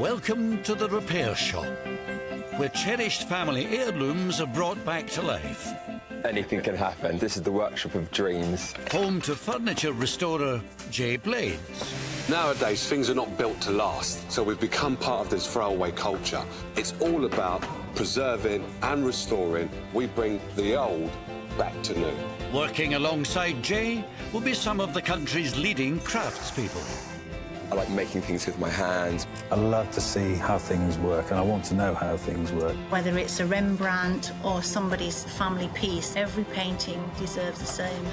Welcome to the repair shop, where cherished family heirlooms are brought back to life. Anything can happen. This is the workshop of dreams. Home to furniture restorer J. Blades. Nowadays, things are not built to last, so we've become part of this throwaway culture. It's all about preserving and restoring. We bring the old back to new. Working alongside Jay will be some of the country's leading craftspeople. I like making things with my hands. I love to see how things work, and I want to know how things work. Whether it's a Rembrandt or somebody's family piece, every painting deserves the same.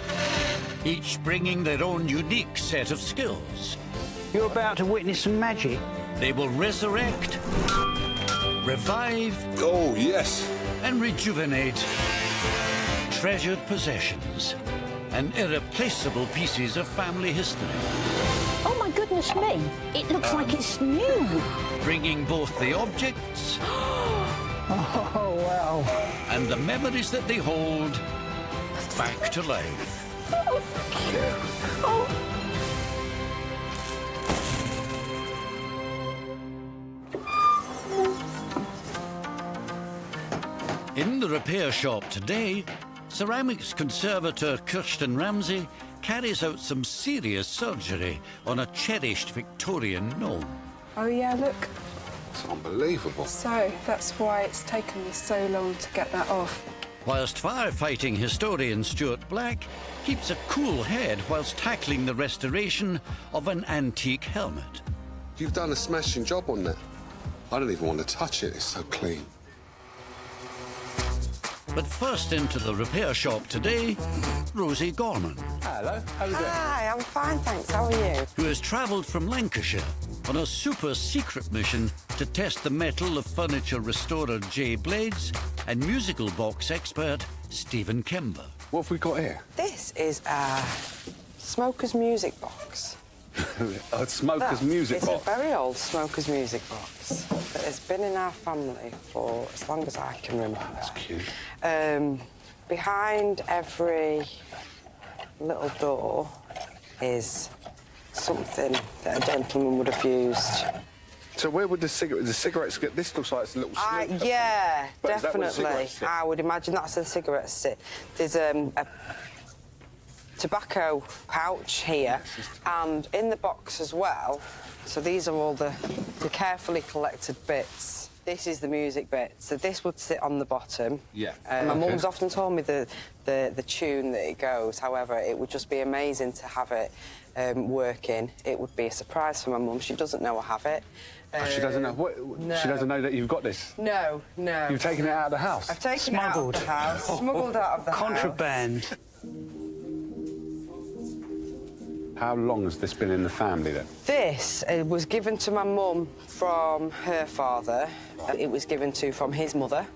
Each bringing their own unique set of skills. You're about to witness some magic. They will resurrect, revive, Oh, yes. and rejuvenate treasured possessions and irreplaceable pieces of family history. Oh, my goodness me. It looks like it's new. Bringing both the objects Oh, wow. and the memories that they hold back to life. In the repair shop today, ceramics conservator Kirstin Ramsay carries out some serious surgery on a cherished Victorian gnome. Oh yeah, look. It's unbelievable. So that's why it's taken me so long to get that off. Whilst firefighting historian Stuart Black keeps a cool head whilst tackling the restoration of an antique helmet. You've done a smashing job on that. I don't even want to touch it. It's so clean. But first into the repair shop today, Rosie Gorman, Hello, how are you doing? Hi, I'm fine, thanks. How are you? who has travelled from Lancashire on a super secret mission to test the metal of furniture restorer J. Blades and musical box expert Stephen Kember. What have we got here? This is a smoker's music box. A smoker's music It's box. a very old smoker's music box that has been in our family for as long as I can remember. That's cute. Behind every little door is something that a gentleman would have used. So where would the cigarettes get? This looks like it's a little smoke. Yeah, But is that where the definitely. cigarettes sit? I would imagine that's where the cigarettes sit. There's a tobacco pouch here, and in the box as well. So these are all the carefully collected bits. This is the music bit. So this would sit on the bottom. Yeah. My mum's often told me the tune that it goes. However, it would just be amazing to have it working. It would be a surprise for my mum. She doesn't know I have it. She doesn't know. What? No. She doesn't know that you've got this. No, no. You've taken it out of the house. I've taken it out of the house, smuggled out of the house. Contraband. How long has this been in the family then? This was given to my mum from her father. It was given to from his mother.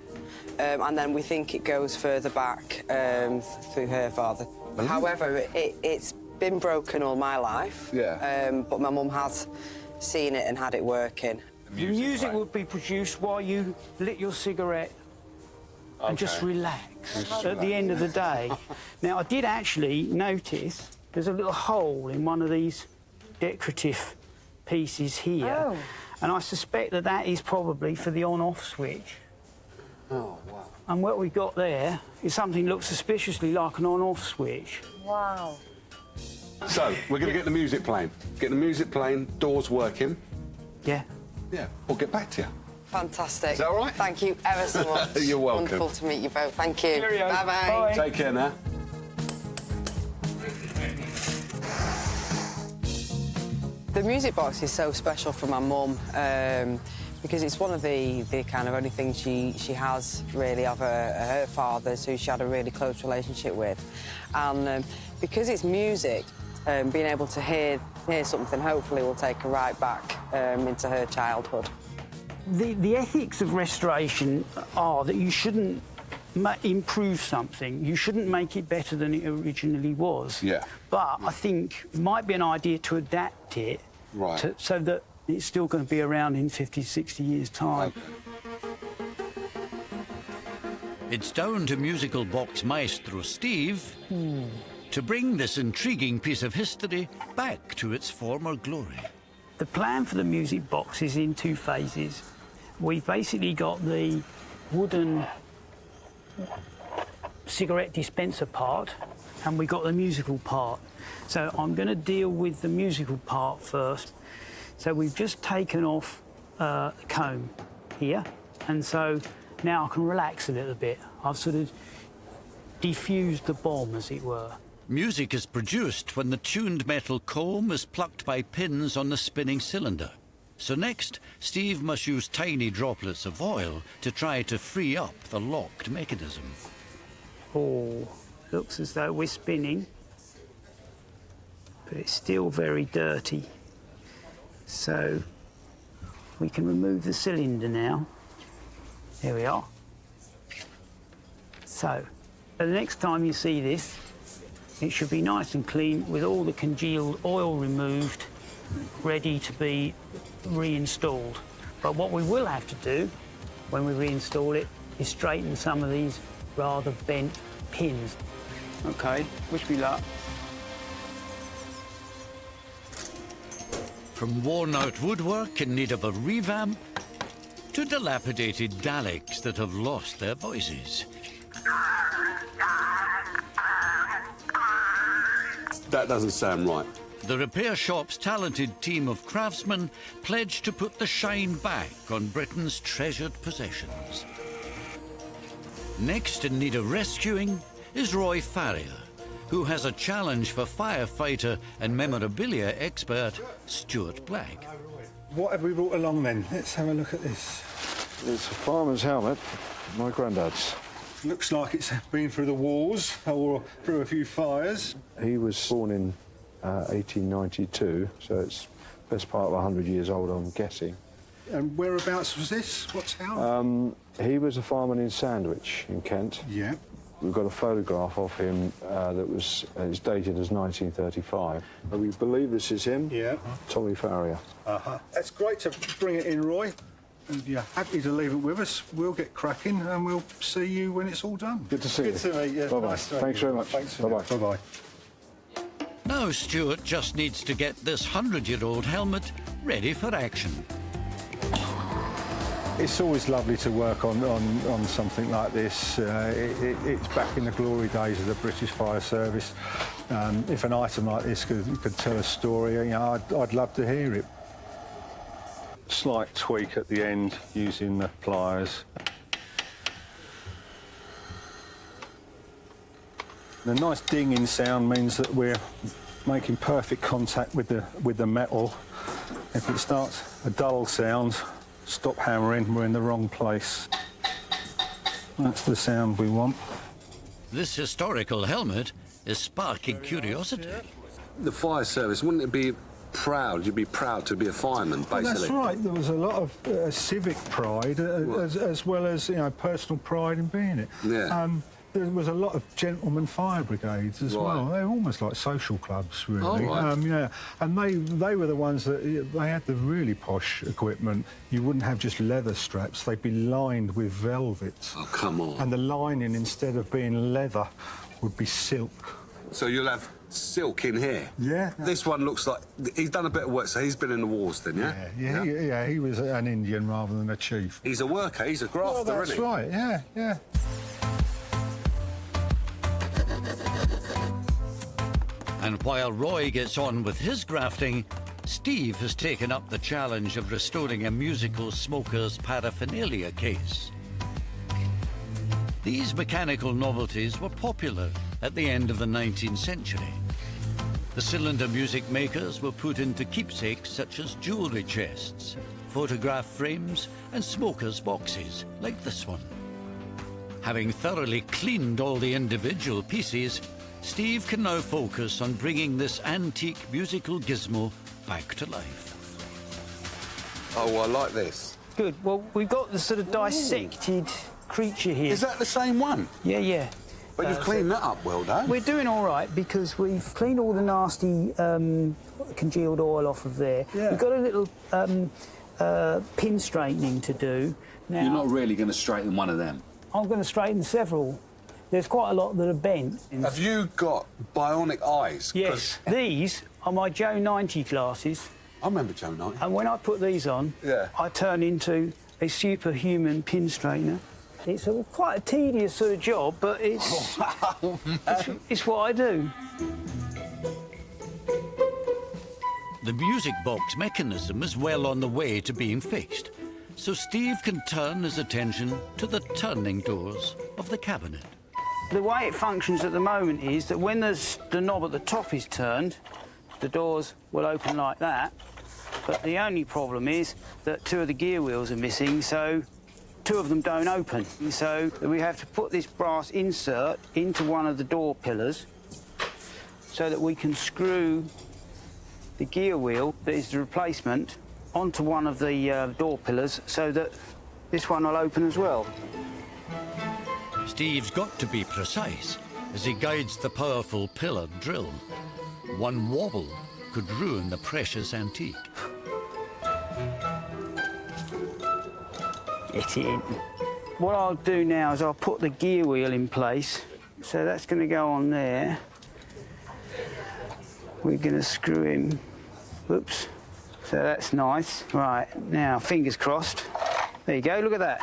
And then we think it goes further back through her father. However, it's been broken all my life. Yeah. But my mum has seen it and had it working. The music would be produced while you lit your cigarette and just relax at the end of the day. Now, I did actually notice there's a little hole in one of these decorative pieces here. Oh. And I suspect that that is probably for the on-off switch. Oh, wow. And what we got there is something that looks suspiciously like an on-off switch. Wow. So, we're going to get the music playing. Get the music playing, doors working. Yeah. Yeah, we'll get back to you. Fantastic. Is that all right? Thank you ever so much. You're welcome. Wonderful to meet you both. Thank you. Cheerio. Bye-bye. Bye. Take care now. The music box is so special for my mum because it's one of the kind of only things she has really of her fathers who she had a really close relationship with. And because it's music, being able to hear something hopefully will take her right back into her childhood. The ethics of restoration are that you shouldn't improve something. You shouldn't make it better than it originally was. Yeah. But I think it might be an idea to adapt it so that it's still going to be around in 50, 60 years' time. It's down to musical box maestro Steve to bring this intriguing piece of history back to its former glory. The plan for the music box is in 2 phases. We've basically got the wooden cigarette dispenser part, and we've got the musical part. So I'm going to deal with the musical part first. So we've just taken off the comb here, and so now I can relax a little bit. I've sort of defused the bomb, as it were. Music is produced when the tuned metal comb is plucked by pins on the spinning cylinder. So next, Steve must use tiny droplets of oil to try to free up the locked mechanism. Oh, looks as though we're spinning, but it's still very dirty. So we can remove the cylinder now. There we are. So the next time you see this, it should be nice and clean with all the congealed oil removed, ready to be reinstalled. But what we will have to do when we reinstall it is straighten some of these rather bent pins. OK, wish me luck. From worn-out woodwork in need of a revamp to dilapidated Daleks that have lost their voices. That doesn't sound right. The repair shop's talented team of craftsmen pledge to put the shine back on Britain's treasured possessions. Next in need of rescuing is Roy Farrier, who has a challenge for firefighter and memorabilia expert Stuart Black. What have we brought along then? Let's have a look at this. It's a fireman's helmet, my granddad's. Looks like it's been through the wars or through a few fires. He was born in 1892, so it's best part of 100 years old, I'm guessing. And whereabouts was this? What town? He was a fireman in Sandwich, in Kent. Yeah. We've got a photograph of him that was it's dated as 1935. We believe this is him. Yeah. Tommy Farrier. It's great to bring it in, Roy. And if you're happy to leave it with us, we'll get cracking and we'll see you when it's all done. Good to see you. Good to meet you. Bye-bye. Nice to meet Thanks you. very much. Thanks. Bye-bye. Bye-bye. Now Stuart just needs to get this 100-year-old helmet ready for action. It's always lovely to work on something like this. It's back in the glory days of the British Fire Service. If an item like this could tell a story, you know, I'd love to hear it. Slight tweak at the end using the pliers. The nice dinging sound means that we're making perfect contact with the metal. If it starts a dull sound, stop hammering, we're in the wrong place. That's the sound we want. This historical helmet is sparking curiosity. The fire service, wouldn't it be proud? You'd be proud to be a fireman, basically. Well, that's right. There was a lot of civic pride, as well as, you know, personal pride in being it. Yeah. There was a lot of gentlemen fire brigades as well. They were almost like social clubs, really. Oh, right. Yeah, and they were the ones that they had the really posh equipment. You wouldn't have just leather straps; they'd be lined with velvet. Oh, come on! And the lining, instead of being leather, would be silk. So you'll have silk in here. Yeah. This one looks like he's done a bit of work. So he's been in the wars, then, yeah. Yeah. He was an Indian rather than a chief. He's a worker. He's a grafter, that's isn't he? right. Yeah. And while Roy gets on with his grafting, Steve has taken up the challenge of restoring a musical smoker's paraphernalia case. These mechanical novelties were popular at the end of the 19th century. The cylinder music makers were put into keepsakes such as jewellery chests, photograph frames and smokers' boxes, like this one. Having thoroughly cleaned all the individual pieces, Steve can now focus on bringing this antique musical gizmo back to life. Oh, I like this. Good. Well, we've got the sort of dissected creature here. Is that the same one? Yeah. But you've cleaned that up well, though. We're doing all right because we've cleaned all the nasty congealed oil off of there. Yeah. We've got a little pin straightening to do. Now, you're not really going to straighten one of them? I'm going to straighten several. There's quite a lot that are bent. Have you got bionic eyes? Yes. These are my Joe 90 glasses. I remember Joe Knight. And when I put these on, I turn into a superhuman pin straightener. It's quite a tedious sort of job, but it's, it's what I do. The music box mechanism is well on the way to being fixed, so Steve can turn his attention to the turning doors of the cabinet. The way it functions at the moment is that when the knob at the top is turned, the doors will open like that, but the only problem is that 2 of the gear wheels are missing, so 2 of them don't open. So we have to put this brass insert into one of the door pillars so that we can screw the gear wheel, that is the replacement, onto one of the door pillars so that this one will open as well. Steve's got to be precise as he guides the powerful pillar drill. One wobble could ruin the precious antique. Get it in. What I'll do now is I'll put the gear wheel in place. So that's going to go on there. We're going to screw in. Oops. So that's nice. Right, now, fingers crossed. There you go, look at that.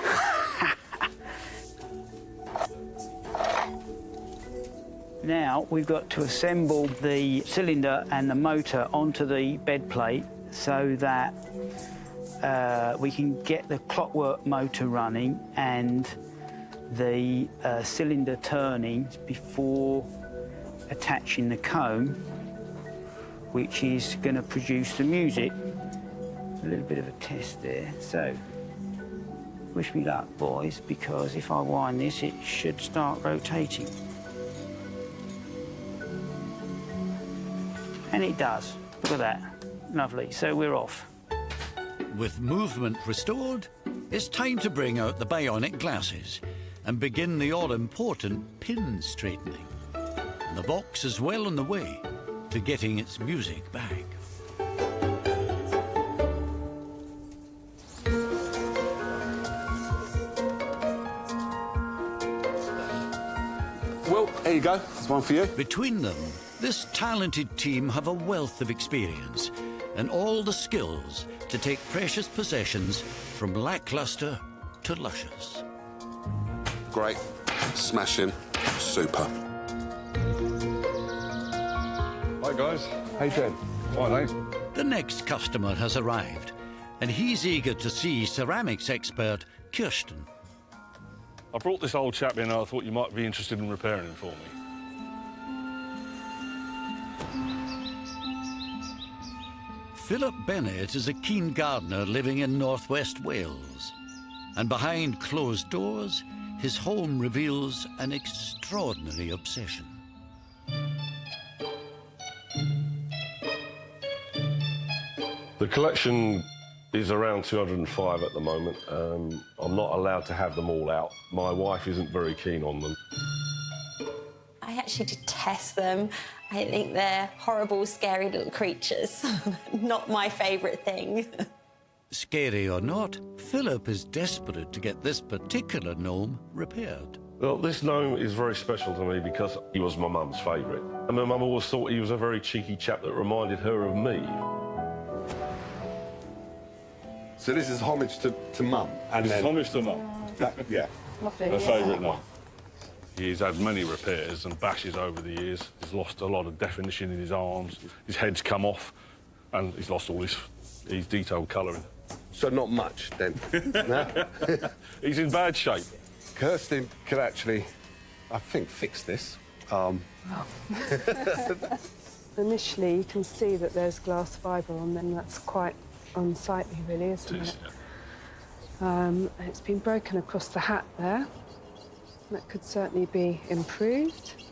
Now, we've got to assemble the cylinder and the motor onto the bed plate so that we can get the clockwork motor running and the cylinder turning before attaching the comb, which is going to produce the music. A little bit of a test there. So, wish me luck, boys, because if I wind this, it should start rotating. And it does. Look at that. Lovely. So we're off. With movement restored, it's time to bring out the bionic glasses and begin the all-important pin straightening. The box is well on the way to getting its music back. Well, there you go. There's one for you. Between them, this talented team have a wealth of experience and all the skills to take precious possessions from lackluster to luscious. Great. Smashing. Super. Hi, guys. How you doing? Fine, eh? The next customer has arrived, and he's eager to see ceramics expert Kirstin. I brought this old chap in and I thought you might be interested in repairing him for me. Philip Bennett is a keen gardener living in northwest Wales. And behind closed doors, his home reveals an extraordinary obsession. The collection is around 205 at the moment. I'm not allowed to have them all out. My wife isn't very keen on them. I actually detest them. I think they're horrible, scary little creatures. Not my favourite thing. Scary or not, Philip is desperate to get this particular gnome repaired. Well, this gnome is very special to me because he was my mum's favourite. And my mum always thought he was a very cheeky chap that reminded her of me. So this is homage to Mum? And this is homage to Mum. Yeah. Her favourite gnome. He's had many repairs and bashes over the years. He's lost a lot of definition in his arms. His head's come off, and he's lost all his detailed colouring. So not much, then? No? He's in bad shape. Kirstin could actually, I think, fix this. Initially, you can see that there's glass fibre on them. That's quite unsightly, really, isn't it? It's been broken across the hat there. That could certainly be improved.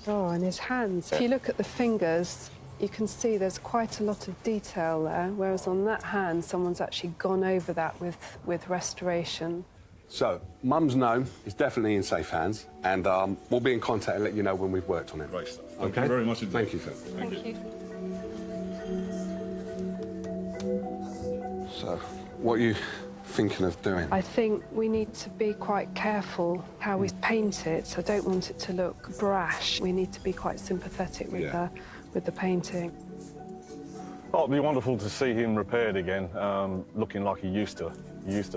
Oh, and his hands. If you look at the fingers, you can see there's quite a lot of detail there, whereas on that hand, someone's actually gone over that with restoration. So, Mum's gnome is definitely in safe hands, and we'll be in contact and let you know when we've worked on it. Great stuff. Thank you very much indeed. Thank you, Phil. Thank you. So, what are you thinking of doing? I think we need to be quite careful how we paint it. I don't want it to look brash. We need to be quite sympathetic with the painting. Oh, it'd be wonderful to see him repaired again, looking like he used to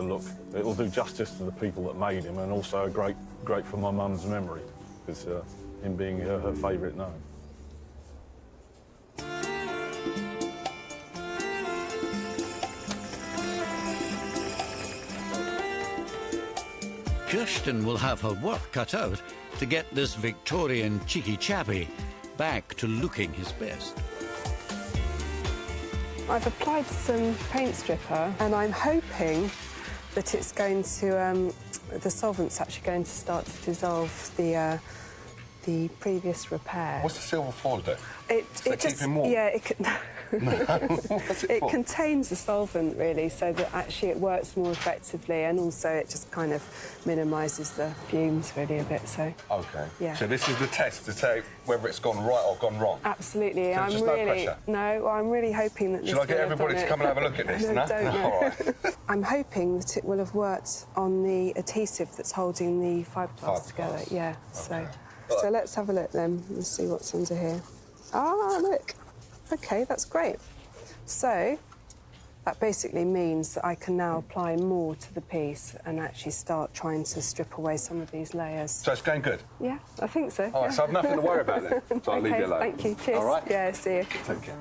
look. It'll do justice to the people that made him, and also great for my mum's memory, because him being her favourite gnome. Kirstin will have her work cut out to get this Victorian cheeky chappy back to looking his best. I've applied some paint stripper and I'm hoping that it's going to, the solvent's actually going to start to dissolve the previous repair. What's the silver foil do? It keep just, him warm? yeah, What's it for? contains the solvent really, so that actually it works more effectively, and also it just kind of minimises the fumes really a bit. So OK. Yeah. So this is the test to say whether it's gone right or gone wrong? Absolutely. So I'm just really no pressure? no. I'm really hoping that. Shall I get everybody to come and have a look at this? No, don't know. All right. I'm hoping that it will have worked on the adhesive that's holding the fiberglass together. Yeah. Okay. So let's have a look then and see what's under here. Ah, look. OK, that's great. So that basically means that I can now apply more to the piece and actually start trying to strip away some of these layers. So it's going good? Yeah, I think so. All right, so I've nothing to worry about then. So I'll leave you alone. Thank you. Cheers. All right? Yeah, see you. Take care.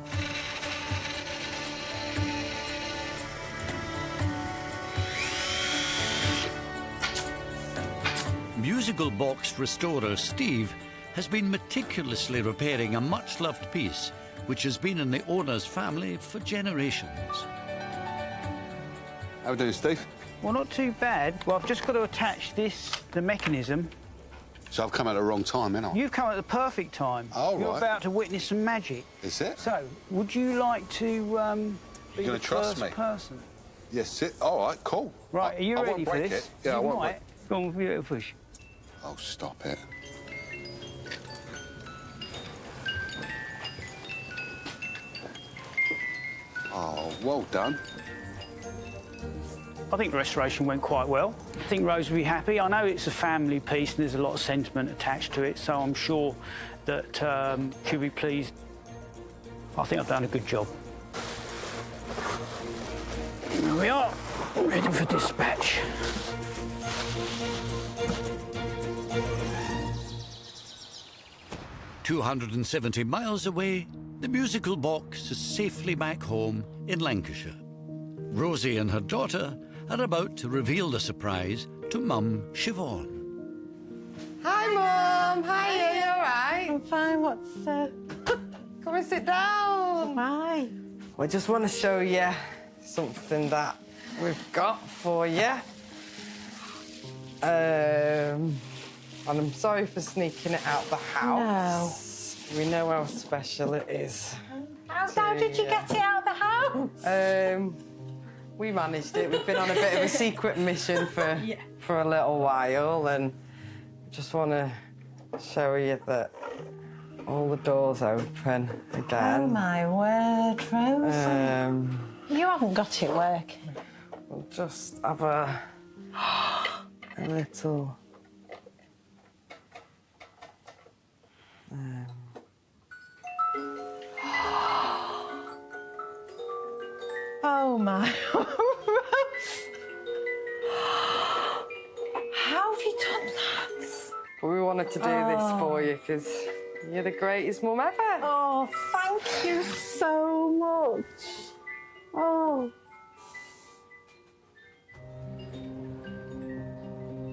Musical box restorer Steve has been meticulously repairing a much-loved piece which has been in the owner's family for generations. How are we doing, Steve? Well, not too bad. Well, I've just got to attach the mechanism. So I've come at the wrong time, haven't I? You've come at the perfect time. Oh, You're right. about to witness some magic. Is it? So, would you like to be You're the gonna trust first me? person? Yes, it. All right, cool. Right, are you I ready won't for break this? it. Yeah, I you won't might. Go on, give it a push. Oh, stop it. Oh, well done. I think the restoration went quite well. I think Rose will be happy. I know it's a family piece and there's a lot of sentiment attached to it, so I'm sure that she'll be pleased. I think I've done a good job. There we are, ready for dispatch. "270 miles away, the musical box is safely back home in Lancashire. Rosie and her daughter are about to reveal the surprise to Mum Siobhan. Hi, Mum. Hi, are you all right? I'm fine. What's Come and sit down. Hi. I just want to show you something that we've got for you. And I'm sorry for sneaking it out the house. No. We know how special it is. How did you get it out of the house? We managed it. We've been on a bit of a secret mission for a little while, and just want to show you that all the doors open again. Oh my word, Rose. You haven't got it working. We'll just have a little. Oh my Rose. How have you done that? We wanted to do this for you because you're the greatest mum ever. Oh, thank you so much. Oh.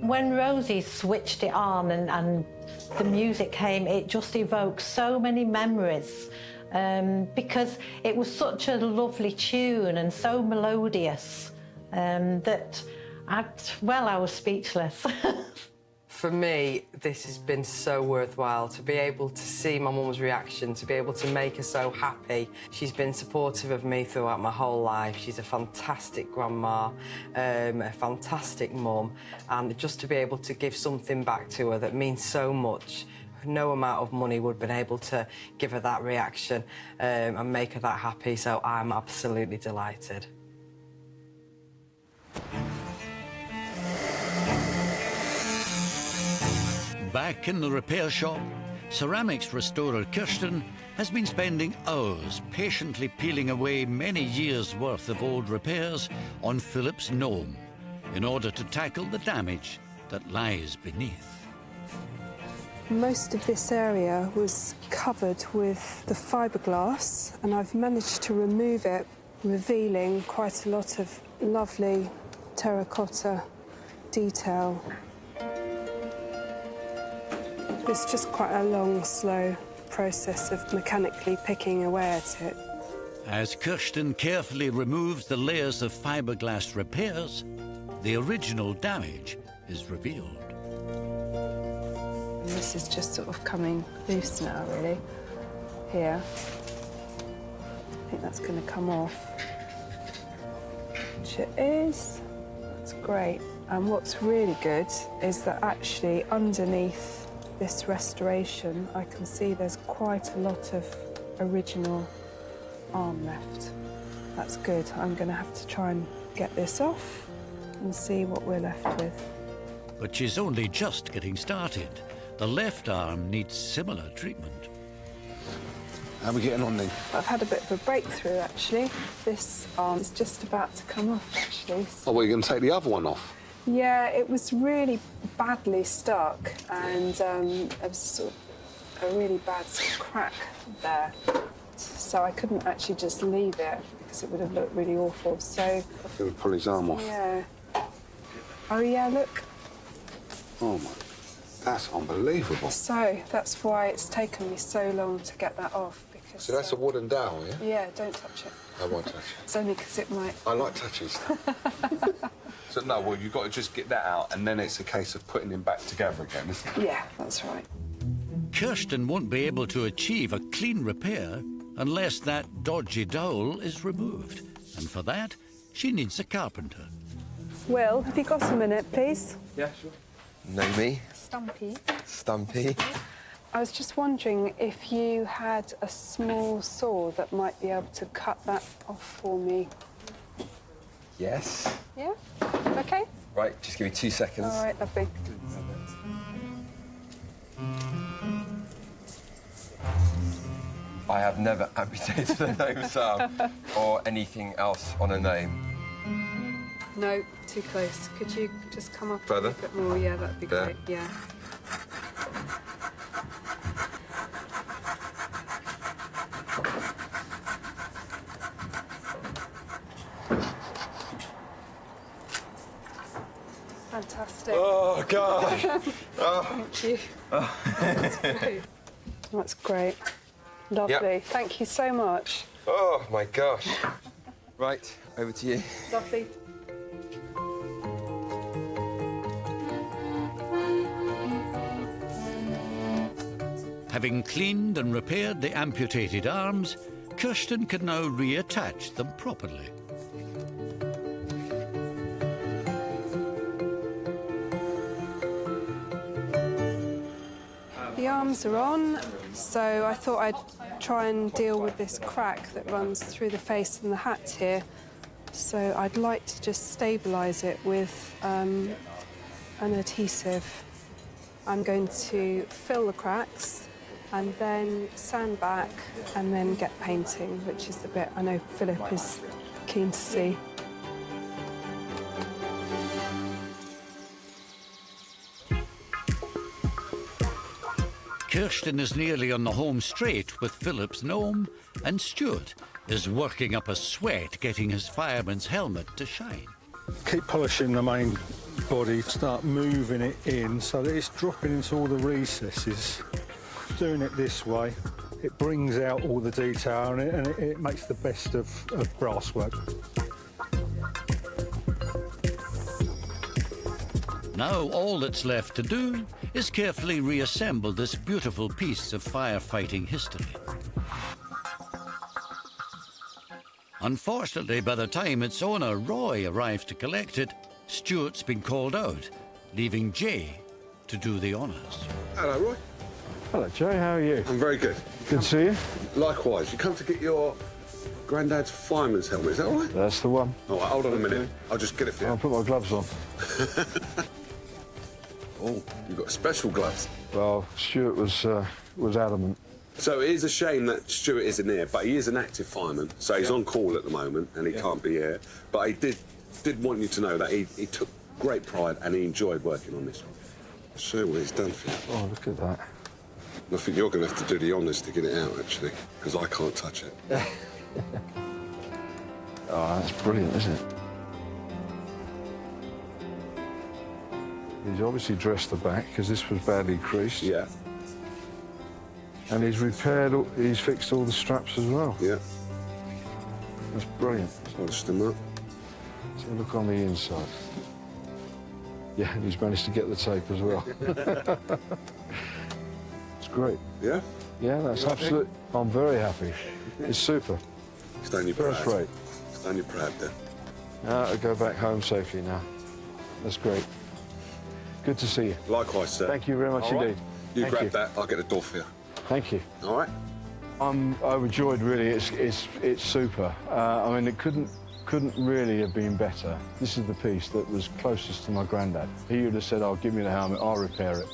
When Rosie switched it on and the music came, it just evoked so many memories because it was such a lovely tune and so melodious that I was speechless. For me, this has been so worthwhile to be able to see my mum's reaction, to be able to make her so happy. She's been supportive of me throughout my whole life. She's a fantastic grandma, a fantastic mum, and just to be able to give something back to her that means so much. No amount of money would have been able to give her that reaction and make her that happy, so I'm absolutely delighted. Back in the repair shop, ceramics restorer Kirstin has been spending hours patiently peeling away many years' worth of old repairs on Philip's Gnome in order to tackle the damage that lies beneath. Most of this area was covered with the fiberglass, and I've managed to remove it, revealing quite a lot of lovely terracotta detail. It's just quite a long, slow process of mechanically picking away at it. As Kirstin carefully removes the layers of fiberglass repairs, the original damage is revealed. And this is just sort of coming loose now, really, here. I think that's going to come off, which it is. That's great. And what's really good is that actually underneath this restoration, I can see there's quite a lot of original arm left. That's good. I'm going to have to try and get this off and see what we're left with. But she's only just getting started. The left arm needs similar treatment. How are we getting on then? I've had a bit of a breakthrough, actually. This arm's just about to come off, actually. Oh, well, you're going to take the other one off? Yeah, it was really badly stuck, and there was sort of a really bad sort of crack there. So I couldn't actually just leave it, because it would have looked really awful, so... I think we'd pull his arm off. Yeah. Oh, yeah, look. Oh, my... That's unbelievable. So, that's why it's taken me so long to get that off, because... So that's a wooden dowel, yeah? Yeah, don't touch it. I won't touch it. It's only because it might... I like touching stuff. So, no, well, you've got to just get that out, and then it's a case of putting him back together again, isn't it? Yeah, that's right. Kirstin won't be able to achieve a clean repair unless that dodgy dowel is removed. And for that, she needs a carpenter. Will, have you got a minute, please? Yeah, sure. Gnome. Stumpy. Stumpy. I was just wondering if you had a small saw that might be able to cut that off for me. Yes. Yeah? OK? Right, just give me 2 seconds. All right, lovely. I have never amputated a gnome's arm or anything else on a gnome. No, too close. Could you just come up Further? a bit more? Yeah, that'd be great. Yeah. Fantastic. Oh, God. Oh. Thank you. Oh. That's great. That's great. Lovely. Yep. Thank you so much. Oh, my gosh. Right, over to you. Lovely. Having cleaned and repaired the amputated arms, Kirstin can now reattach them properly. The arms are on, so I thought I'd try and deal with this crack that runs through the face and the hat here. So I'd like to just stabilise it with an adhesive. I'm going to fill the cracks and then sand back and then get painting, which is the bit I know Philip is keen to see. Kirstin is nearly on the home straight with Philip's gnome, and Stuart is working up a sweat getting his fireman's helmet to shine. Keep polishing the main body, start moving it in so that it's dropping into all the recesses. Doing it this way, it brings out all the detail and it makes the best of brass work. Now all that's left to do is carefully reassemble this beautiful piece of firefighting history. Unfortunately, by the time its owner, Roy, arrived to collect it, Stuart's been called out, leaving Jay to do the honours. Hello, Roy. Hello, Jay. How are you? I'm very good. Good to see you. Likewise. You come to get your granddad's fireman's helmet, is that all right? That's the one. All right, hold on a minute. I'll just get it for you. I'll put my gloves on. Oh, you've got special gloves. Well, Stuart was adamant. So it is a shame that Stuart isn't here, but he is an active fireman, so he's on call at the moment and he can't be here. But he did want you to know that he took great pride and he enjoyed working on this one. Show what he's done for you. Oh, look at that. I think you're going to have to do the honours to get it out, actually, because I can't touch it. Oh, that's brilliant, isn't it? He's obviously dressed the back, because this was badly creased. Yeah. And he's fixed all the straps as well. Yeah. That's brilliant. Polished them up. So look on the inside. Yeah, and he's managed to get the tape as well. It's great. Yeah? Yeah, that's absolute. I'm very happy. It's super. Stand your proud. First rate. Stand your proud then. Now I go back home safely now. That's great. Good to see you. Likewise, sir. Thank you very much indeed. You Thank grab that, I'll get the door for you. Thank you. All right? I'm overjoyed, really. It's super. I mean, it couldn't really have been better. This is the piece that was closest to my granddad. He would have said, "Oh, give me the helmet, I'll repair it."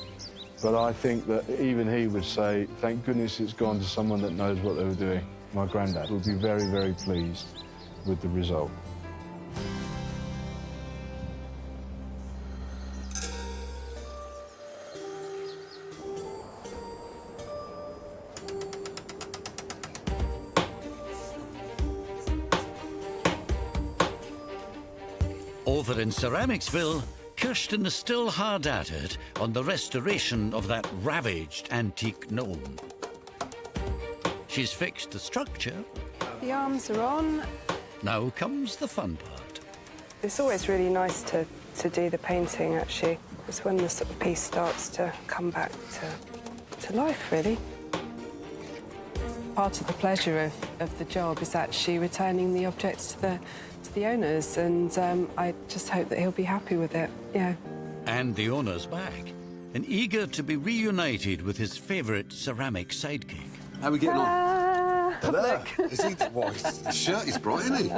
But I think that even he would say, "Thank goodness it's gone to someone that knows what they were doing." My granddad would be very, very pleased with the result. Over in Ceramicsville, Kirstin is still hard at it on the restoration of that ravaged antique gnome. She's fixed the structure. The arms are on. Now comes the fun part. It's always really nice to do the painting, actually. It's when the sort of piece starts to come back to life, really. Part of the pleasure of the job is actually returning the objects to the owners, and I just hope that he'll be happy with it, yeah. And the owner's back, and eager to be reunited with his favourite ceramic sidekick. How are we getting on? Hello. Is he? Well, his shirt is bright, isn't he?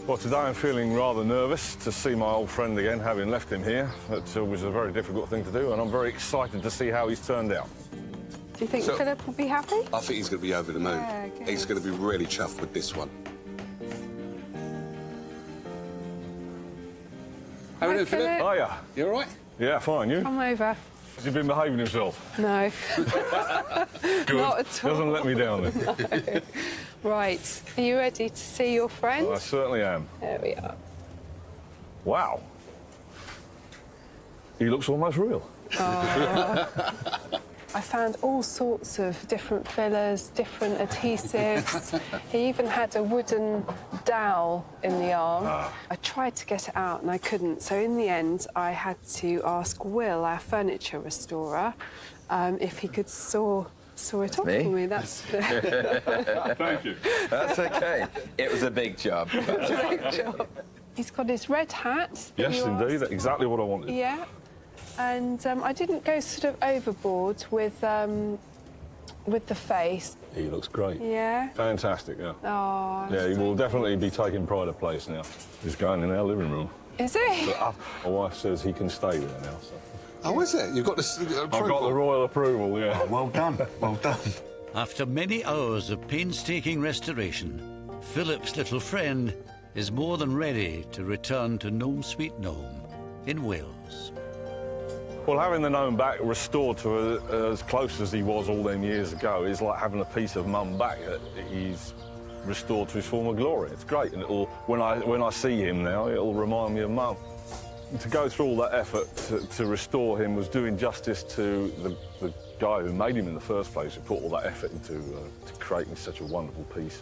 Well, today I'm feeling rather nervous to see my old friend again, having left him here. It was a very difficult thing to do, and I'm very excited to see how he's turned out. Do you think Philip will be happy? I think he's going to be over the moon. Yeah, good. He's going to be really chuffed with this one. How are you doing, Philip? Oh, yeah. You all right? Yeah, fine, you? Come over. Has he been behaving himself? No. Good. Not at all. Doesn't let me down then. No. Right. Are you ready to see your friend? I certainly am. There we are. Wow. He looks almost real. I found all sorts of different fillers, different adhesives. He even had a wooden dowel in the arm. I tried to get it out and I couldn't. So in the end, I had to ask Will, our furniture restorer, if he could saw it off for me. That's Thank you. That's OK. It was a big job. It's a big job. He's got his red hat. Yes, indeed. That's exactly what I wanted. Yeah. And I didn't go sort of overboard with the face. He looks great. Yeah. Fantastic, yeah. Oh. Yeah, he will definitely be taking pride of place now. He's going in our living room. Is he? But, my wife says he can stay there now. So. Oh, is it? You've got the approval? I've got the royal approval, yeah. Oh, well done. Well done. After many hours of painstaking restoration, Philip's little friend is more than ready to return to Gnome Sweet Gnome in Wales. Well, having the gnome back restored to as close as he was all them years ago is like having a piece of mum back that he's restored to his former glory. It's great, and it'll, when I see him now, it'll remind me of mum. To go through all that effort to restore him was doing justice to the guy who made him in the first place, who put all that effort into to creating such a wonderful piece.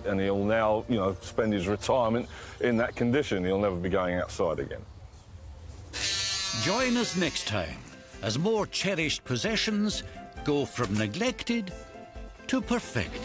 And he'll now, you know, spend his retirement in that condition. He'll never be going outside again. Join us next time as more cherished possessions go from neglected to perfected.